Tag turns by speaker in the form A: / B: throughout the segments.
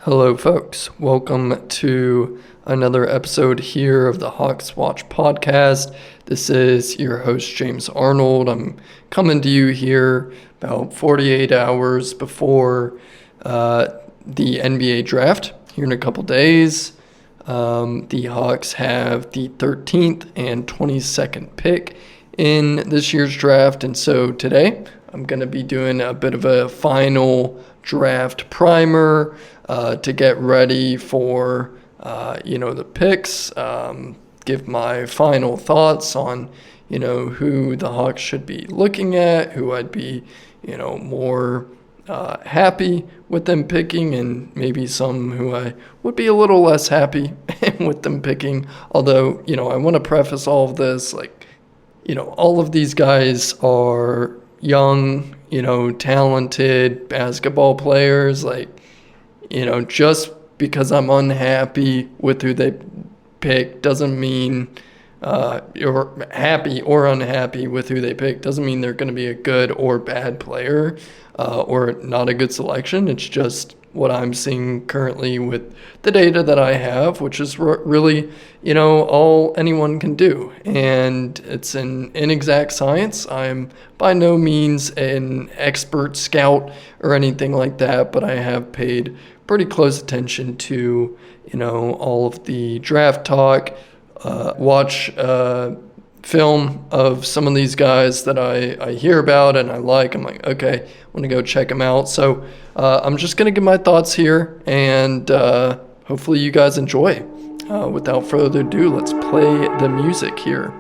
A: Hello, folks. Welcome to another episode here of the Hawks Watch podcast. This is your host, James Arnold. I'm coming to you here about 48 hours before the NBA draft here in a couple days. The Hawks have the 13th and 22nd pick in this year's draft, and so today I'm going to be doing a bit of a final draft primer to get ready for the picks, give my final thoughts on who the Hawks should be looking at, who I'd be more happy with them picking, and maybe some who I would be a little less happy with them picking. Although I want to preface all of this, all of these guys are young, talented basketball players. Just because I'm unhappy with who they pick doesn't mean you're happy or unhappy with who they pick doesn't mean they're going to be a good or bad player or not a good selection. It's just what I'm seeing currently with the data that I have, which is really, all anyone can do. And it's an inexact science. I'm by no means an expert scout or anything like that, but I have paid pretty close attention to, all of the draft talk, watch film of some of these guys that I hear about and I like. I'm like, okay, I want to go check them out. So I'm just going to give my thoughts here, and hopefully you guys enjoy. Without further ado, let's play the music here.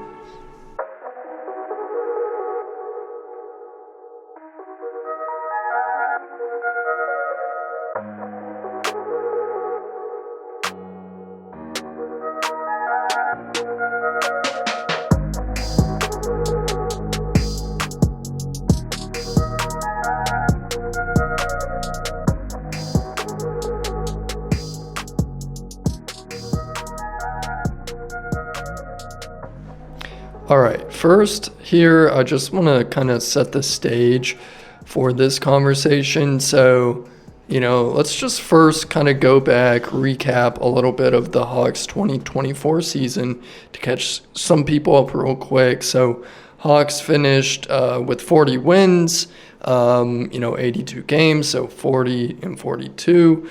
A: All right, first here, I just want to kind of set the stage for this conversation. So, let's just first kind of go back, recap a little bit of the Hawks 2024 season to catch some people up real quick. So, Hawks finished with 40 wins, 82 games, so 40 and 42,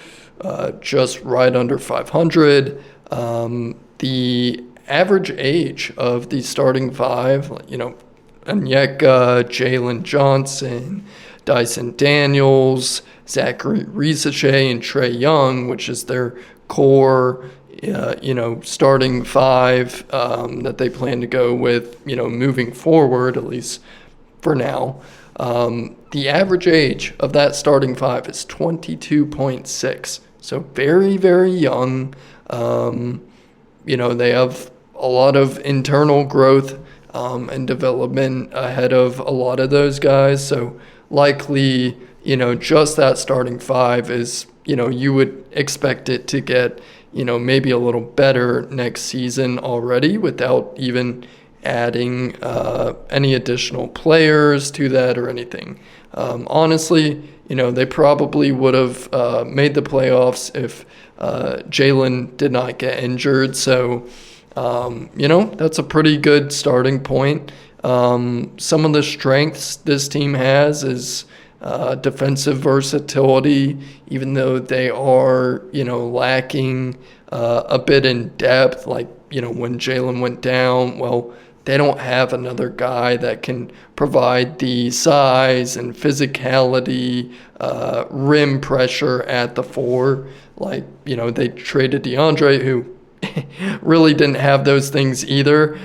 A: just right under 500. The average age of the starting five, Onyeka, Jalen Johnson, Dyson Daniels, Zachary Risache, and Trae Young, which is their core, starting five that they plan to go with, moving forward, at least for now. The average age of that starting five is 22.6. So very, very young. They have a lot of internal growth and development ahead of a lot of those guys. So likely, just that starting five is, you would expect it to get, maybe a little better next season already without even adding any additional players to that or anything. Honestly, they probably would have made the playoffs if Jalen did not get injured. So, that's a pretty good starting point. Some of the strengths this team has is defensive versatility, even though they are, lacking a bit in depth. When Jalen went down, they don't have another guy that can provide the size and physicality, rim pressure at the four. They traded DeAndre, who really didn't have those things either.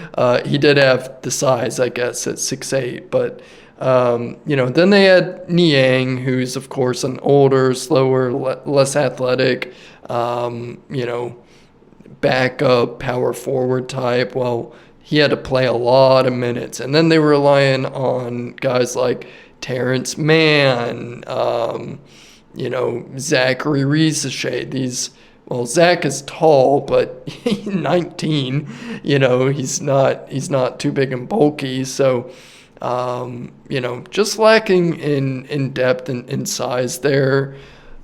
A: He did have the size, I guess, at 6'8", but then they had Niang, who's of course an older, slower, less athletic, backup power forward type. He had to play a lot of minutes, and then they were relying on guys like Terrence Mann, Zachary Risache. Zach is tall, but he's 19. He's not too big and bulky. So, just lacking in depth and in size there.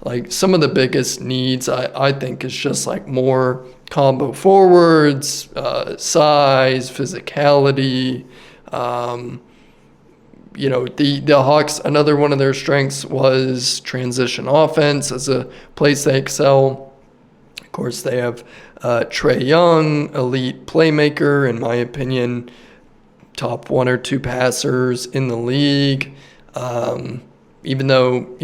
A: like some of the biggest needs I think is just like more combo forwards, size, physicality. The Hawks, another one of their strengths was transition offense as a place they excel. Of course, they have Trae Young, elite playmaker, in my opinion, top one or two passers in the league. Even though,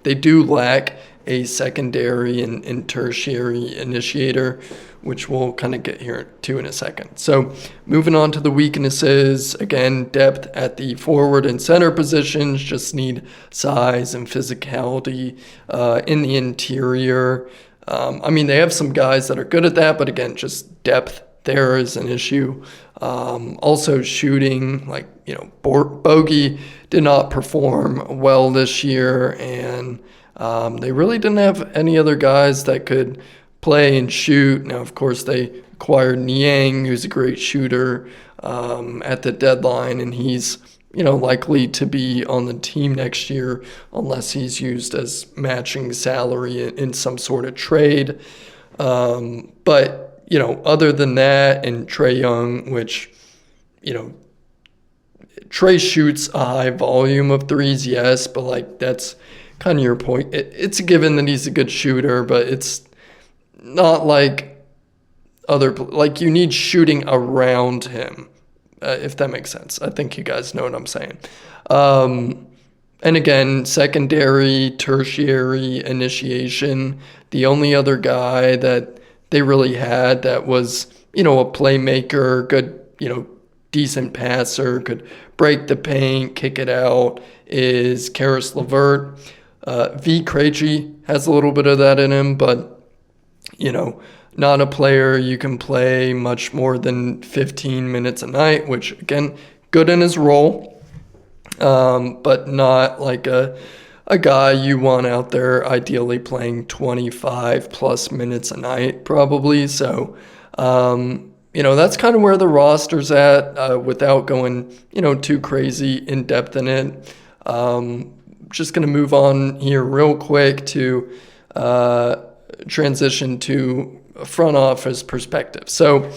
A: they do lack a secondary and tertiary initiator, which we'll kind of get here to in a second. So moving on to the weaknesses, again, depth at the forward and center positions, just need size and physicality in the interior. They have some guys that are good at that, but again, just depth there is an issue. Also shooting, Bogey did not perform well this year, and they really didn't have any other guys that could play and shoot. Now, of course, they acquired Niang, who's a great shooter, at the deadline, and he's likely to be on the team next year unless he's used as matching salary in some sort of trade. But other than that, and Trae Young, which, Trae shoots a high volume of threes, yes, but that's kind of your point. It's a given that he's a good shooter, but it's not like you need shooting around him, if that makes sense. I think you guys know what I'm saying. And again, secondary, tertiary initiation, the only other guy that they really had that was, a playmaker, good, decent passer, could break the paint, kick it out, is Caris LeVert. V. Krejci has a little bit of that in him, but, not a player you can play much more than 15 minutes a night, which, again, good in his role, but not like a guy you want out there ideally playing 25 plus minutes a night, probably. So, that's kind of where the roster's at, without going, too crazy in depth in it. Just going to move on here real quick to transition to a front office perspective. So,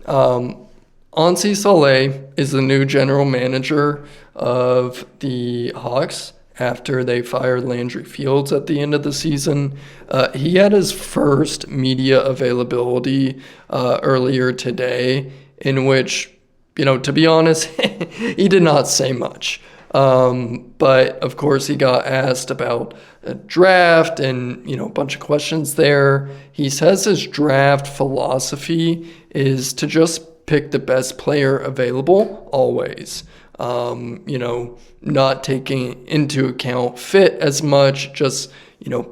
A: Ansi Saleh is the new general manager of the Hawks after they fired Landry Fields at the end of the season. He had his first media availability earlier today, in which, to be honest, he did not say much. But of course he got asked about a draft and, a bunch of questions there. He says his draft philosophy is to just pick the best player available always. Not taking into account fit as much, just,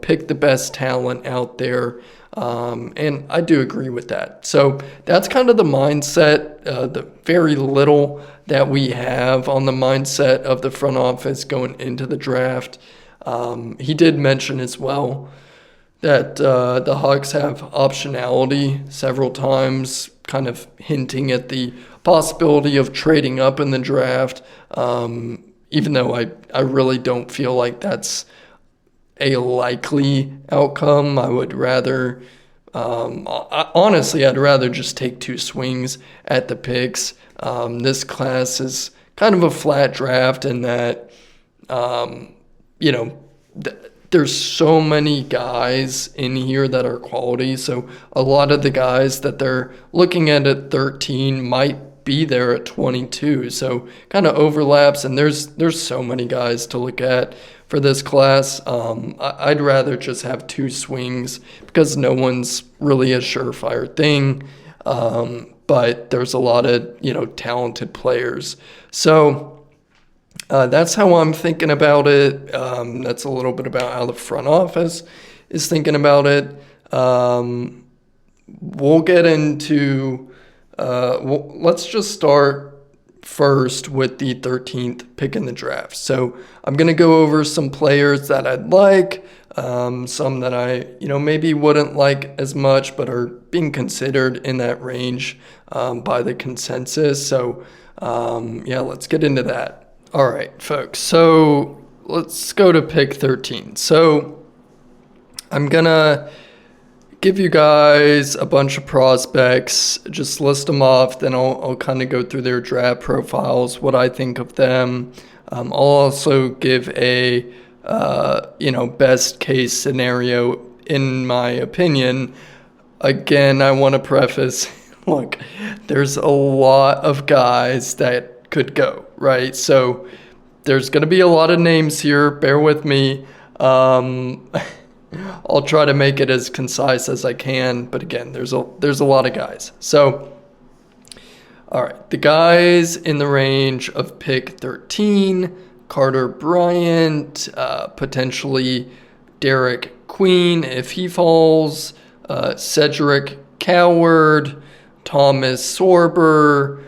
A: pick the best talent out there. And I do agree with that. So that's kind of the mindset, the very little that we have on the mindset of the front office going into the draft. He did mention as well that the Hawks have optionality several times, kind of hinting at the possibility of trading up in the draft, even though I really don't feel like that's a likely outcome. I would rather, honestly, I'd rather just take two swings at the picks. This class is kind of a flat draft in that, there's so many guys in here that are quality. So a lot of the guys that they're looking at 13 might be there at 22. So kind of overlaps, and there's so many guys to look at for this class. I'd rather just have two swings because no one's really a surefire thing. But there's a lot of, talented players. So that's how I'm thinking about it. That's a little bit about how the front office is thinking about it. We'll get into, let's just start first with the 13th pick in the draft. So I'm going to go over some players that I'd like, some that I, maybe wouldn't like as much, but are being considered in that range by the consensus. So, let's get into that. All right, folks. So let's go to pick 13. So I'm gonna give you guys a bunch of prospects, just list them off, then I'll kind of go through their draft profiles, what I think of them. I'll also give a best case scenario in my opinion. Again, I want to preface, look, there's a lot of guys that could go, right? So there's going to be a lot of names here, bear with me. I'll try to make it as concise as I can, but again, there's a lot of guys. So, all right, the guys in the range of pick 13, Carter Bryant, potentially Derek Queen if he falls, Cedric Coward, Thomas Sorber,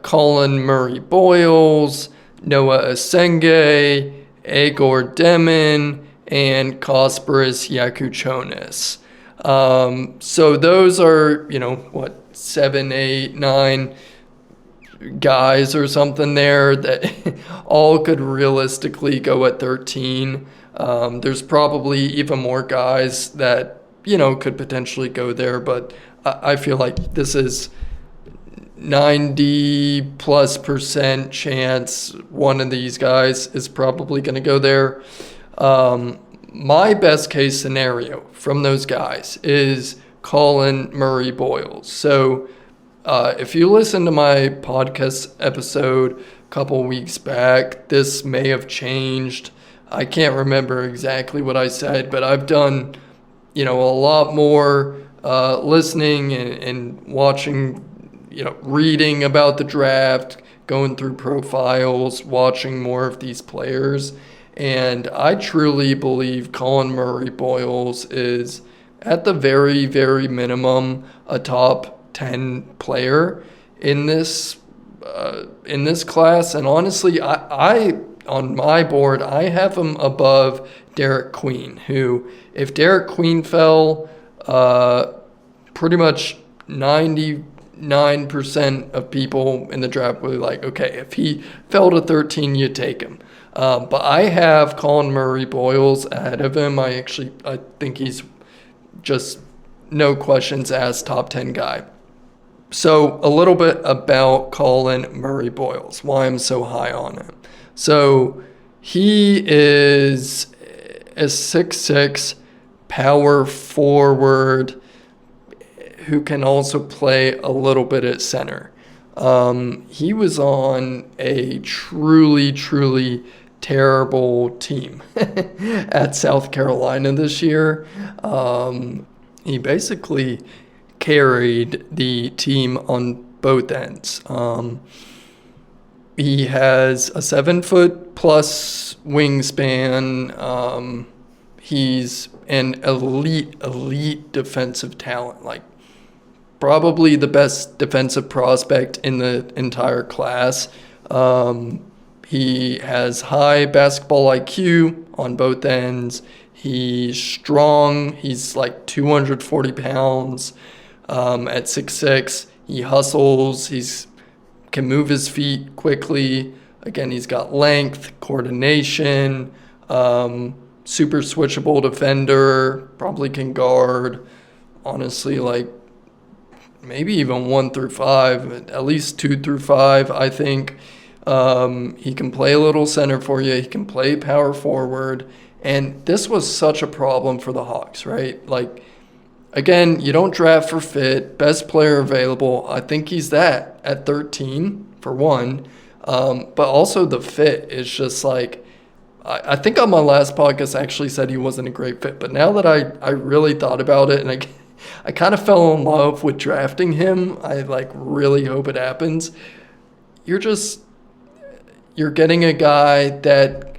A: Colin Murray-Boyles, Noah Asenge, Egor Demon, and Kasparas Yakuchonis. So those are, 7, 8, 9 guys or something there that all could realistically go at 13. There's probably even more guys that, could potentially go there, but I feel like this is 90+% chance one of these guys is probably going to go there. My best case scenario from those guys is Colin Murray-Boyles. So if you listen to my podcast episode a couple weeks back, this may have changed. I can't remember exactly what I said, but I've done, a lot more listening and watching, reading about the draft, going through profiles, watching more of these players. And I truly believe Colin Murray-Boyles is, at the very, very minimum, a top 10 player in this class. And honestly, I on my board, I have him above Derek Queen, who, if Derek Queen fell, pretty much 99% of people in the draft were like, okay, if he fell to 13, you take him. But I have Colin Murray-Boyles ahead of him. I think he's just, no questions asked, top 10 guy. So a little bit about Colin Murray-Boyles, why I'm so high on him. So he is a 6'6" power forward who can also play a little bit at center. He was on a truly, truly terrible team at South Carolina this year. He basically carried the team on both ends. He has a 7-foot plus wingspan. He's an elite defensive talent, like probably the best defensive prospect in the entire class. He has high basketball IQ on both ends. He's strong. He's like 240 pounds at 6'6". He hustles. He's can move his feet quickly. Again, he's got length, coordination, super switchable defender, probably can guard, honestly, like maybe even 1 through 5, at least 2 through 5, I think. He can play a little center for you. He can play power forward. And this was such a problem for the Hawks, right? Like, again, you don't draft for fit. Best player available. I think he's that at 13, for one. But also the fit is just like, I think on my last podcast I actually said he wasn't a great fit. But now that I really thought about it, and I kind of fell in love with drafting him. I really hope it happens. You're getting a guy that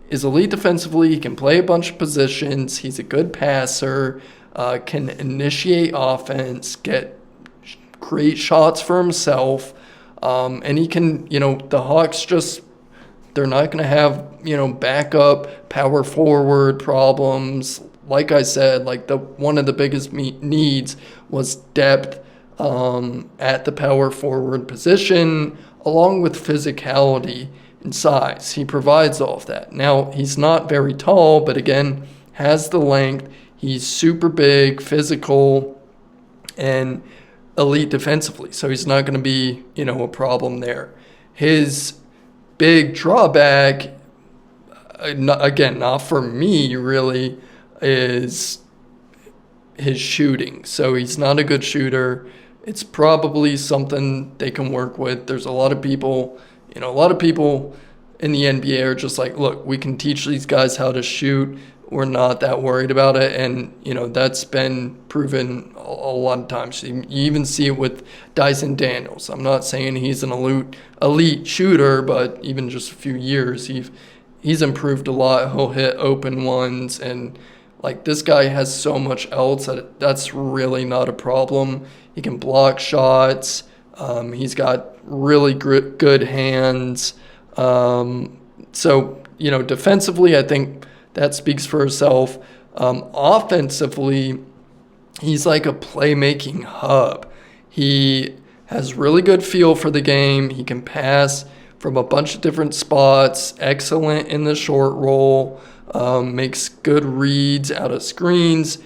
A: is elite defensively. He can play a bunch of positions. He's a good passer, can initiate offense, create shots for himself. And he can, the Hawks they're not going to have, backup power forward problems. Like I said, one of the biggest needs was depth at the power forward position, along with physicality and size. He provides all of that. Now, he's not very tall, but again, has the length. He's super big, physical, and elite defensively. So he's not going to be, a problem there. His big drawback, again, not for me really, is his shooting. So he's not a good shooter. It's probably something they can work with. There's a lot of people, in the NBA are just like, look, we can teach these guys how to shoot. We're not that worried about it. And, that's been proven a lot of times. You even see it with Dyson Daniels. I'm not saying he's an elite shooter, but even just a few years, he's improved a lot. He'll hit open ones. And, this guy has so much else that's really not a problem. He can block shots. He's got really good hands. So, defensively, I think that speaks for itself. Offensively, he's like a playmaking hub. He has really good feel for the game. He can pass from a bunch of different spots, excellent in the short roll, makes good reads out of screens,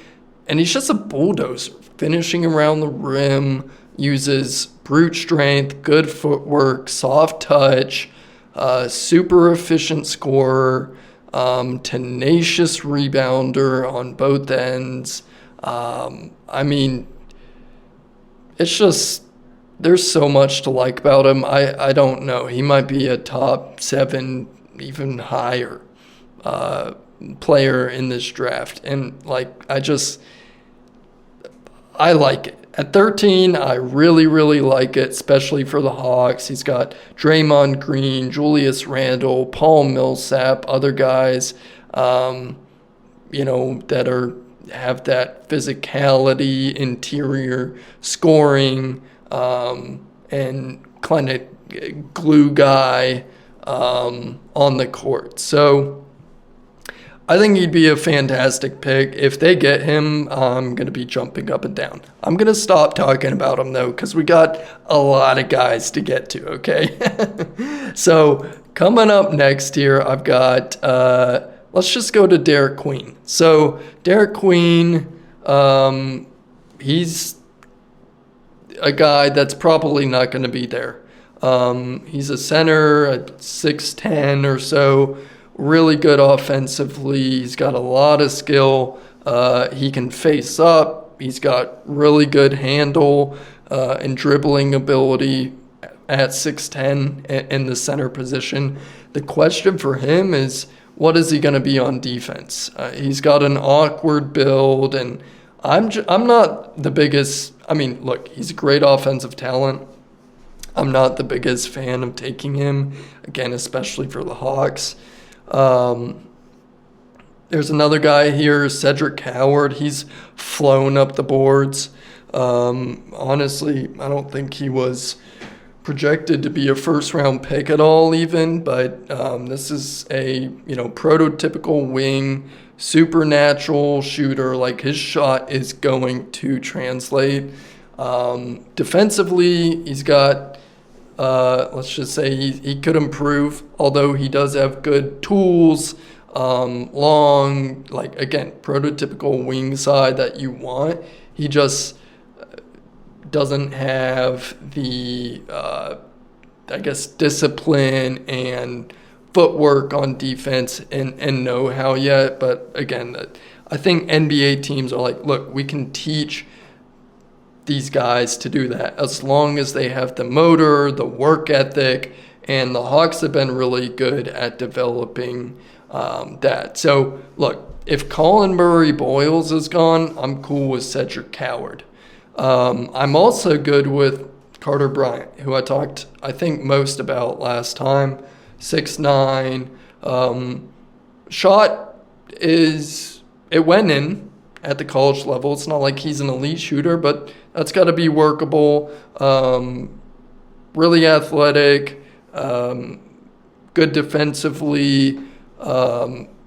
A: and he's just a bulldozer, finishing around the rim, uses brute strength, good footwork, soft touch, super efficient scorer, tenacious rebounder on both ends. It's just, there's so much to like about him. I don't know. He might be a top 7, even higher player in this draft. And I like it. At 13, I really, really like it, especially for the Hawks. He's got Draymond Green, Julius Randle, Paul Millsap, other guys, that have that physicality, interior scoring, and kind of glue guy on the court. So I think he'd be a fantastic pick. If they get him, I'm going to be jumping up and down. I'm going to stop talking about him, though, because we got a lot of guys to get to, okay? So coming up next here, I've got, let's just go to Derek Queen. So Derek Queen, he's a guy that's probably not going to be there. He's a center at 6'10" or so. Really good offensively. He's got a lot of skill. He can face up. He's got really good handle and dribbling ability at 6'10" in the center position. The question for him is, what is he going to be on defense? He's got an awkward build, and I'm not the biggest. Look, he's a great offensive talent. I'm not the biggest fan of taking him, again, especially for the Hawks. There's another guy here, Cedric Howard. He's flown up the boards. Honestly, I don't think he was projected to be a first-round pick at all even, but this is a, prototypical wing, supernatural shooter. His shot is going to translate. Defensively, he's got... let's just say he could improve, although he does have good tools, long, again, prototypical wing side that you want. He just doesn't have the, discipline and footwork on defense and know-how yet. But again, I think NBA teams are like, look, we can teach these guys to do that as long as they have the motor, the work ethic, and the Hawks have been really good at developing that. So look, if Colin Murray-Boyles is gone, I'm cool with Cedric Howard. I'm also good with Carter Bryant, who I talked, I think, most about last time. 6'9". Shot it went in at the college level. It's not like he's an elite shooter, but that's got to be workable. Really athletic, good defensively.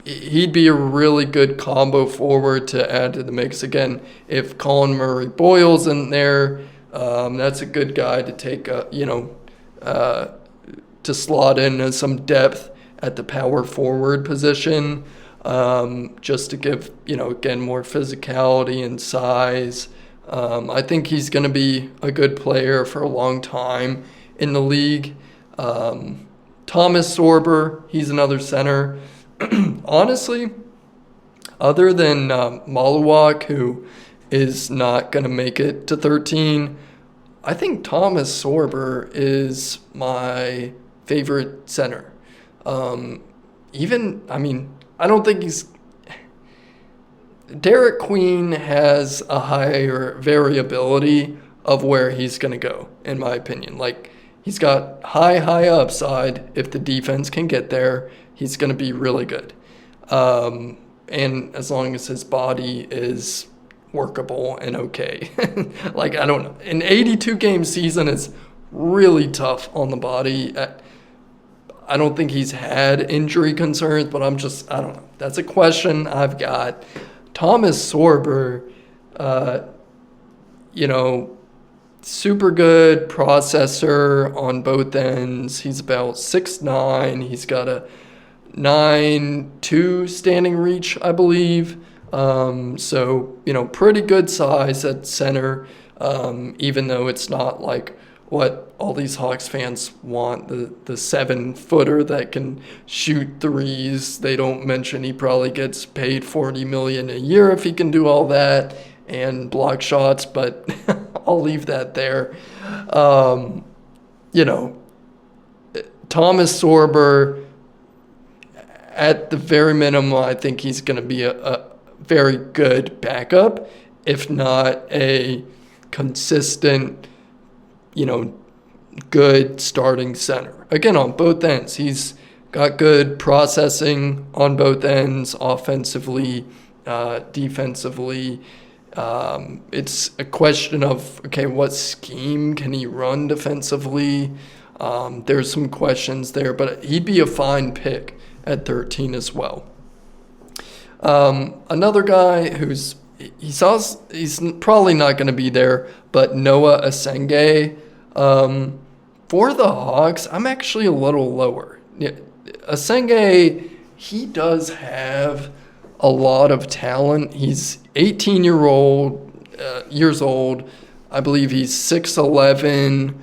A: He'd be a really good combo forward to add to the mix. Again, if Colin Murray-Boyles in there, that's a good guy to take, to slot in as some depth at the power forward position. just to give, again, more physicality and size. I think he's going to be a good player for a long time in the league. Thomas Sorber, he's another center. Honestly, other than Maluwak, who is not going to make it to 13, I think Thomas Sorber is my favorite center. I don't think he's... Derek Queen has a higher variability of where he's going to go, in my opinion. Like, he's got high upside. If the defense can get there, he's going to be really good. And as long as his body is workable and okay. Like, I don't know. An 82-game season is really tough on the body. I don't think he's had injury concerns, but I don't know. That's a question I've got. Thomas Sorber, super good processor on both ends. He's about 6'9". He's got a 9'2" standing reach, I believe. So, pretty good size at center, even though it's not like what all these Hawks fans want, the 7-footer that can shoot threes. They don't mention he probably gets paid $40 million a year if he can do all that and block shots, but I'll leave that there. Thomas Sorber, at the very minimum, I think he's going to be a very good backup, if not a consistent, good starting center. Again, on both ends, he's got good processing on both ends, offensively, defensively. It's a question of, okay, what scheme can he run defensively? There's some questions there, but he'd be a fine pick at 13 as well. Another guy he's probably not going to be there, but Noah Asenge. For the Hawks, I'm actually a little lower. Asenge, he does have a lot of talent. He's 18 years old. I believe he's 6'11".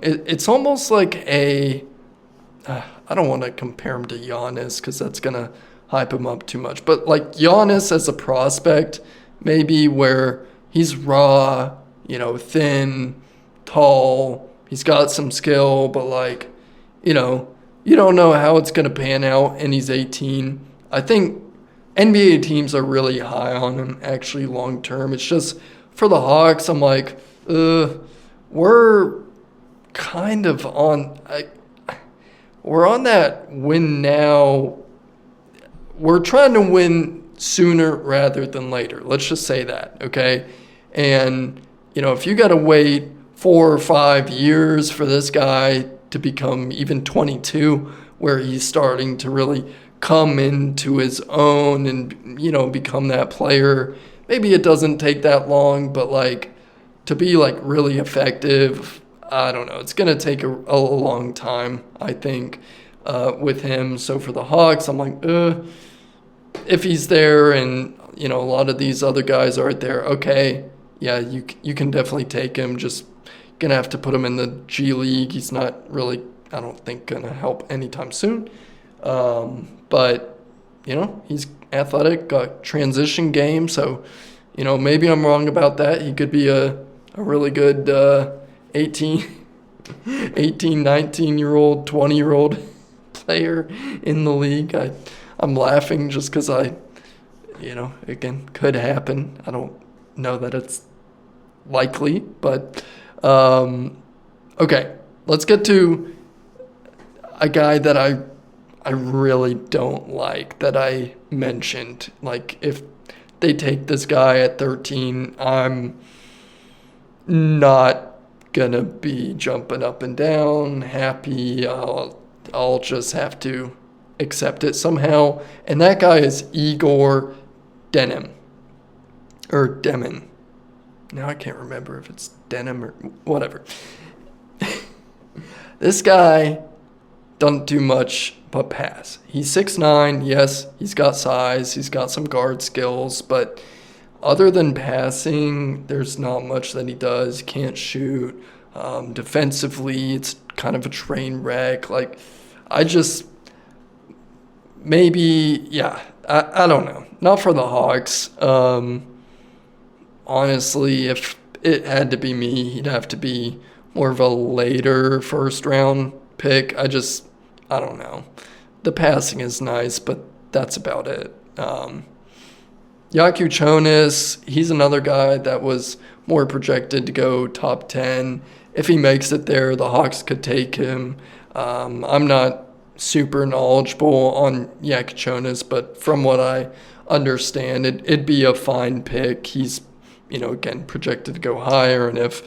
A: It's almost like I don't want to compare him to Giannis because that's going to hype him up too much. But like Giannis as a prospect, maybe, where he's raw, thin, tall. He's got some skill, but you don't know how it's going to pan out, and he's 18. I think NBA teams are really high on him, actually, long term. It's just for the Hawks, I'm like, we're kind of we're on that win now. We're trying to win sooner rather than later. Let's just say that, okay? And, if you got to wait 4 or 5 years for this guy to become even 22, where he's starting to really come into his own and, become that player, maybe it doesn't take that long, but to be really effective, I don't know. It's going to take a long time, I think, with him. So for the Hawks, I'm like, if he's there and, a lot of these other guys aren't there, okay, yeah, you can definitely take him. Just going to have to put him in the G League. He's not really, I don't think, going to help anytime soon. But, he's athletic, got transition game. So, maybe I'm wrong about that. He could be a really good 18, 19-year-old, 20-year-old player in the league. I'm laughing just because again, could happen. I don't know that it's likely, but okay. Let's get to a guy that I really don't like, that I mentioned. If they take this guy at 13, I'm not gonna be jumping up and down, happy. I'll just have to accept it somehow. And that guy is Igor Denim. Or Demin. Now I can't remember if it's Denim or whatever. This guy doesn't do much but pass. He's 6'9", yes, he's got size, he's got some guard skills, but other than passing, there's not much that he does. Can't shoot. Defensively, it's kind of a train wreck. Like, I just, maybe, yeah, I don't know. Not for the Hawks. Honestly, if it had to be me, he'd have to be more of a later first round pick. I don't know. The passing is nice, but that's about it. Yaku Chonis, he's another guy that was more projected to go top 10. If he makes it there, the Hawks could take him. I'm not super knowledgeable on Yaku Chonis, but from what I understand, it'd be a fine pick. He's, again, projected to go higher. And if,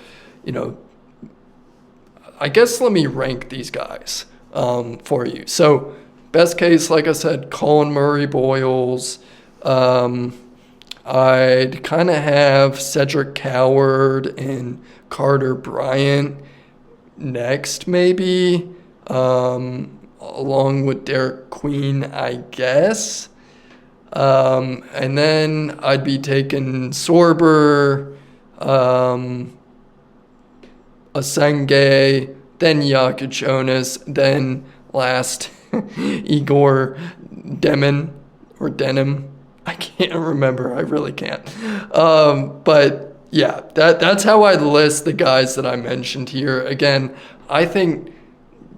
A: I guess let me rank these guys for you. So best case, like I said, Colin Murray-Boyles. I'd kind of have Cedric Coward and Carter Bryant next, maybe, along with Derek Queen, I guess. And then I'd be taking Sorber, Asenge, then Yaku Chonis, then last Igor Denim. I can't remember. I really can't. But yeah, that's how I list the guys that I mentioned here. Again, I think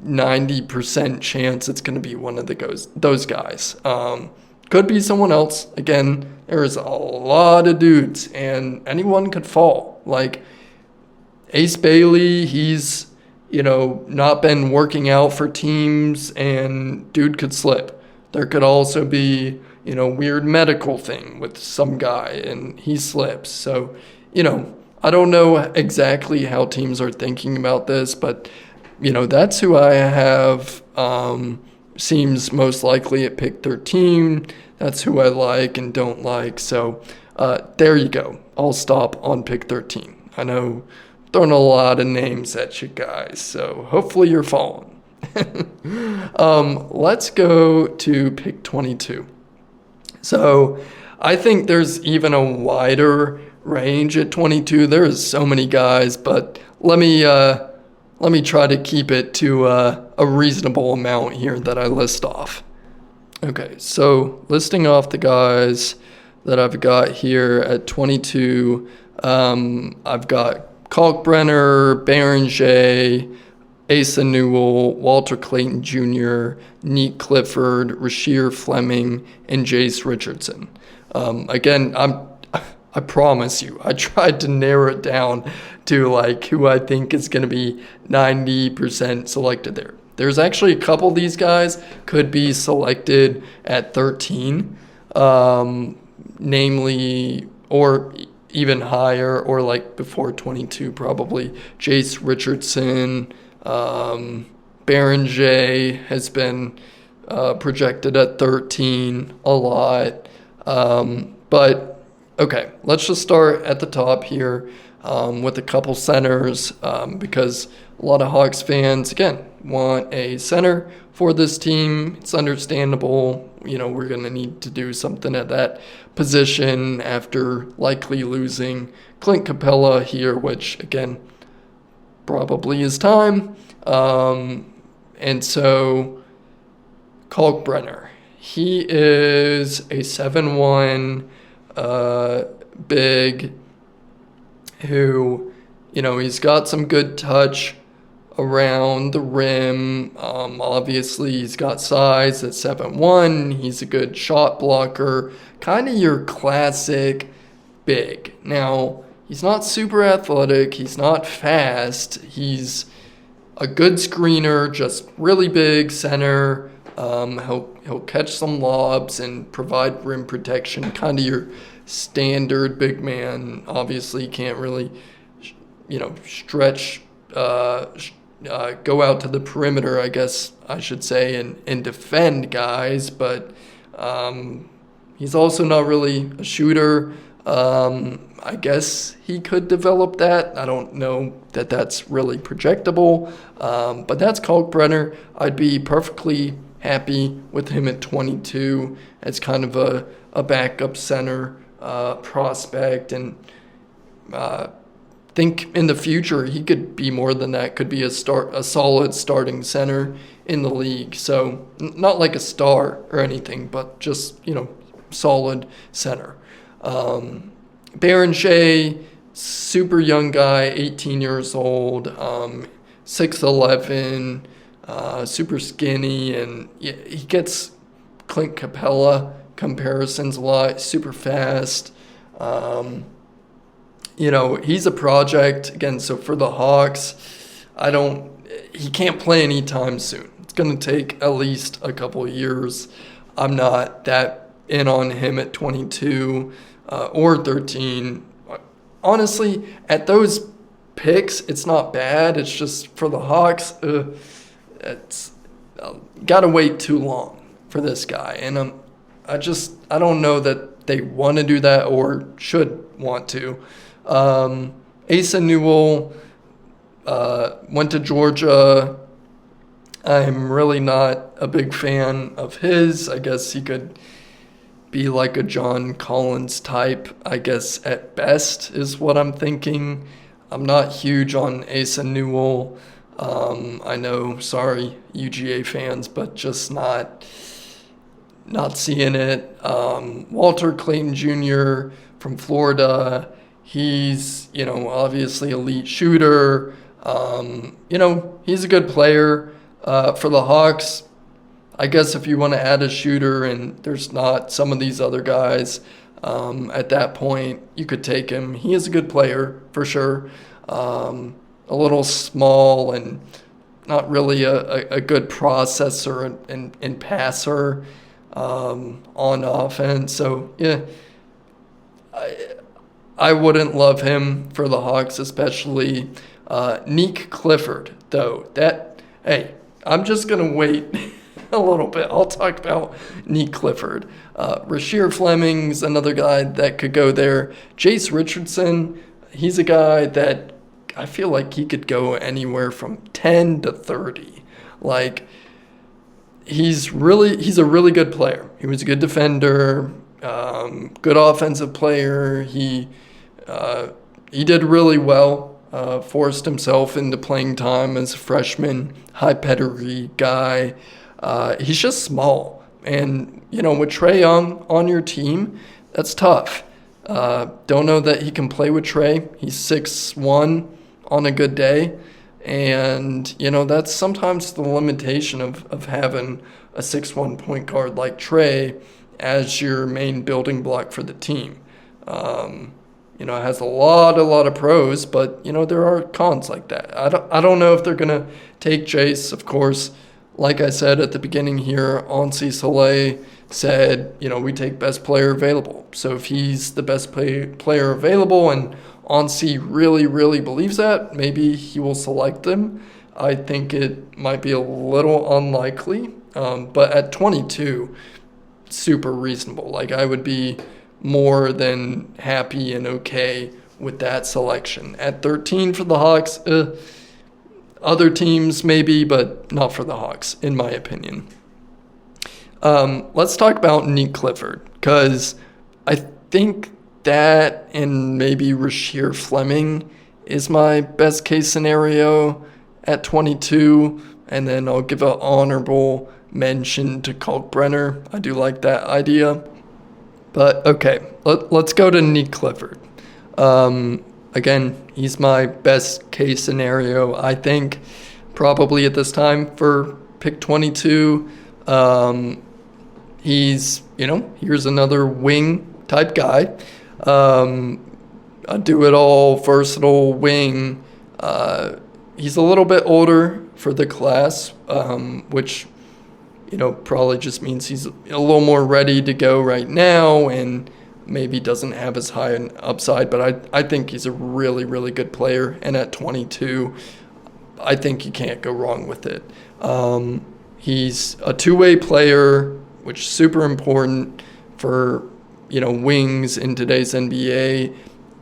A: 90% chance it's going to be one of those guys. Could be someone else. Again, there's a lot of dudes, and anyone could fall. Like Ace Bailey, he's not been working out for teams, and dude could slip. There could also be weird medical thing with some guy and he slips. So, I don't know exactly how teams are thinking about this, but, that's who I have. Seems most likely at pick 13. That's who I like and don't like. So, there you go. I'll stop on pick 13. I know throwing a lot of names at you guys, so hopefully you're following. Let's go to pick 22. So I think there's even a wider range at 22. There's so many guys, but let me try to keep it to a reasonable amount here that I list off. Okay, so listing off the guys that I've got here at 22, I've got Kalkbrenner, Beringer, Asa Newell, Walter Clayton Jr., Neat Clifford, Rasheer Fleming, and Jace Richardson. Again, I promise you, I tried to narrow it down to who I think is going to be 90% selected there. There's actually a couple of these guys could be selected at 13, namely, or even higher, or before 22 probably. Jace Richardson, Beringer has been projected at 13 a lot. But okay, let's just start at the top here with a couple centers because a lot of Hawks fans, again, want a center for this team. It's understandable. We're going to need to do something at that position after likely losing Clint Capella here, which, again, probably is time. And so Kalkbrenner, he is a 7'1" big who, he's got some good touch around the rim. Obviously, he's got size at 7'1". He's a good shot blocker, kind of your classic big. Now, he's not super athletic. He's not fast. He's a good screener, just really big center. He'll catch some lobs and provide rim protection, kind of your standard big man. Obviously, can't really, stretch, go out to the perimeter, I guess I should say, and defend guys. But he's also not really a shooter. I guess he could develop that. I don't know that that's really projectable, but that's Kalkbrenner. I'd be perfectly happy with him at 22 as kind of a backup center prospect, and think in the future he could be more than that. Could be a solid starting center in the league. So not like a star or anything, but just solid center. Baron Shea, super young guy, 18 years old, 6'11", super skinny, and he gets Clint Capella comparisons a lot, super fast. He's a project, again, so for the Hawks, he can't play anytime soon. It's going to take at least a couple of years. I'm not that in on him at 22 or 13. Honestly, at those picks, it's not bad. It's just for the Hawks, it's got to wait too long for this guy. And I don't know that they want to do that or should want to. Asa Newell went to Georgia. I'm really not a big fan of his. I guess he could be like a John Collins type, I guess, at best, is what I'm thinking. I'm not huge on Asa Newell. I know, sorry, UGA fans, but just not seeing it. Walter Clayton Jr. from Florida, he's, obviously elite shooter. He's a good player. For the Hawks, I guess if you want to add a shooter and there's not some of these other guys, at that point, you could take him. He is a good player, for sure. A little small and not really a good processor and passer on offense. So, yeah, I wouldn't love him for the Hawks, especially. Nick Clifford, though. I'm just going to wait a little bit. I'll talk about Nick Clifford. Rasheer Fleming's another guy that could go there. Jace Richardson, he's a guy that I feel like he could go anywhere from 10 to 30. Like, he's a really good player. He was a good defender, good offensive player. He did really well. Forced himself into playing time as a freshman, high pedigree guy. He's just small. And, with Trae Young on your team, that's tough. Don't know that he can play with Trae. He's 6'1" on a good day. And, that's sometimes the limitation of having a 6'1" point guard like Trae as your main building block for the team. It has a lot of pros, but, there are cons like that. I don't know if they're going to take Jace. Of course, like I said at the beginning here, Ansi Soleil said, we take best player available. So if he's the best player available and Ansi really, really believes that, maybe he will select them. I think it might be a little unlikely, but at 22, super reasonable. Like, I would be more than happy and okay with that selection. At 13 for the Hawks, other teams maybe, but not for the Hawks, in my opinion. Let's talk about Nick Clifford, because I think that and maybe Rasheer Fleming is my best case scenario at 22, and then I'll give an honorable mention to Kalkbrenner. I do like that idea. But, okay, let's go to Nick Clifford. Again, he's my best case scenario, I think, probably at this time for pick 22. He's, here's another wing type guy. A do-it-all, versatile wing. He's a little bit older for the class, which probably just means he's a little more ready to go right now and maybe doesn't have as high an upside. But I think he's a really, really good player. And at 22, I think you can't go wrong with it. He's a two-way player, which is super important for, wings in today's NBA.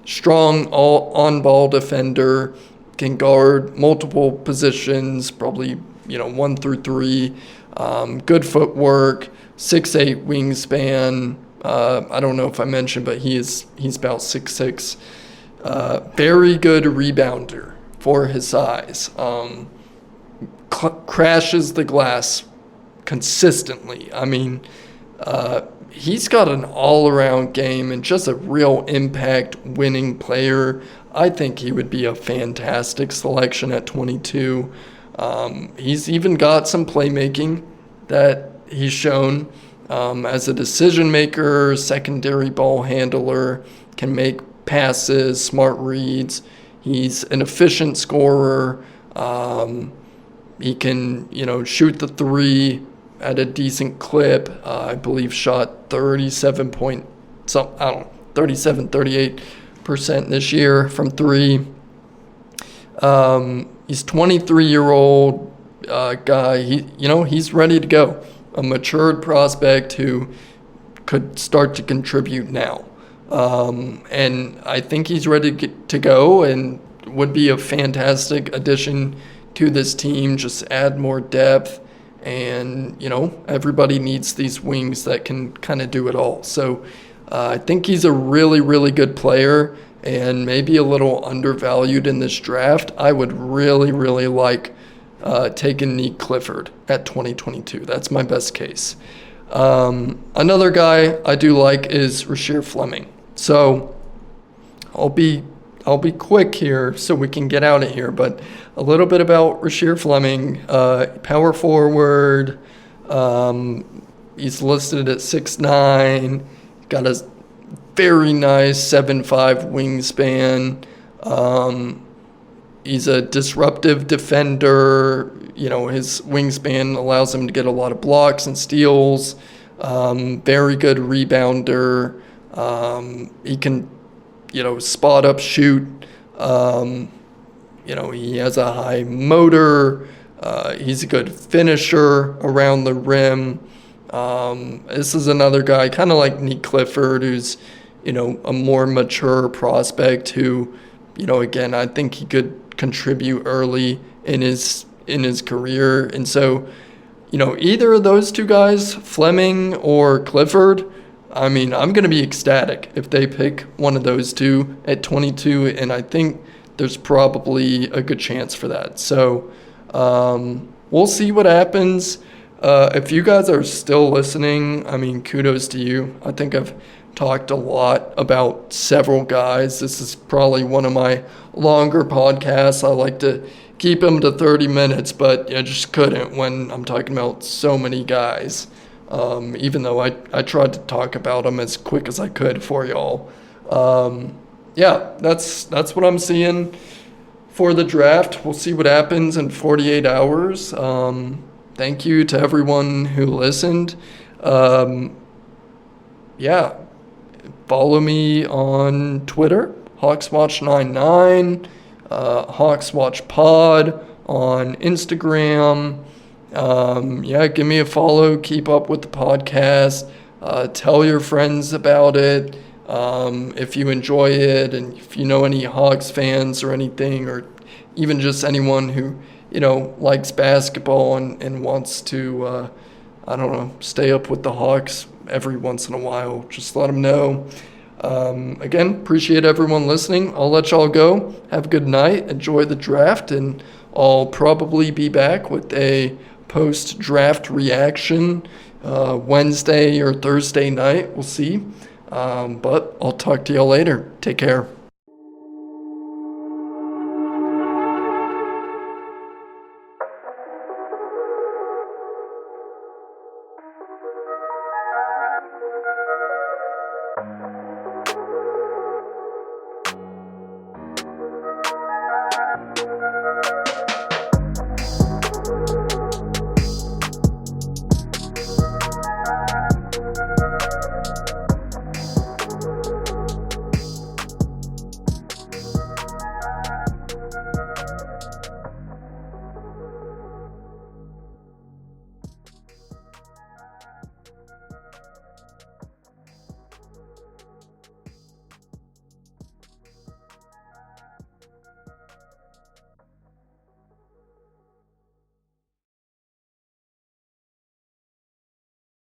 A: Strong on-ball defender, can guard multiple positions, probably 1 through 3. Good footwork, 6'8" wingspan. I don't know if I mentioned, but he's about 6'6". Very good rebounder for his size. Crashes the glass consistently. I mean, he's got an all-around game and just a real impact winning player. I think he would be a fantastic selection at 22. He's even got some playmaking that he's shown as a decision maker, secondary ball handler, can make passes, smart reads. He's an efficient scorer. He can, shoot the three at a decent clip. I believe shot 38% this year from three. He's 23-year-old guy. He's ready to go. A matured prospect who could start to contribute now. And I think he's ready to go and would be a fantastic addition to this team. Just add more depth. And, everybody needs these wings that can kind of do it all. So I think he's a really, really good player and maybe a little undervalued in this draft. I would really, really like taking Nick Clifford at 2022. That's my best case. Another guy I do like is Rasheer Fleming. So I'll be quick here so we can get out of here, but a little bit about Rasheer Fleming. Power forward. He's listed at 6'9". Got a very nice 7'5" wingspan. He's a disruptive defender. His wingspan allows him to get a lot of blocks and steals. Very good rebounder. He can, spot up, shoot. He has a high motor. He's a good finisher around the rim. This is another guy, kind of like Nick Clifford, who's, a more mature prospect who, again, I think he could contribute early in his career. And so, either of those two guys, Fleming or Clifford, I'm going to be ecstatic if they pick one of those two at 22, and I think there's probably a good chance for that. So we'll see what happens. If you guys are still listening, kudos to you. I think I've talked a lot about several guys. This is probably one of my longer podcasts. I like to keep them to 30 minutes, but I just couldn't when I'm talking about so many guys. Even though I tried to talk about them as quick as I could for y'all. That's what I'm seeing for the draft. We'll see what happens in 48 hours. Thank you to everyone who listened. Follow me on Twitter, HawksWatch99, HawksWatchPod on Instagram. Give me a follow, keep up with the podcast, tell your friends about it, if you enjoy it, and if you know any Hawks fans or anything, or even just anyone who, likes basketball and wants to, stay up with the Hawks every once in a while, just let them know. Again, appreciate everyone listening. I'll let y'all go. Have a good night. Enjoy the draft, and I'll probably be back with a post-draft reaction Wednesday or Thursday night. We'll see. But I'll talk to y'all later. Take care.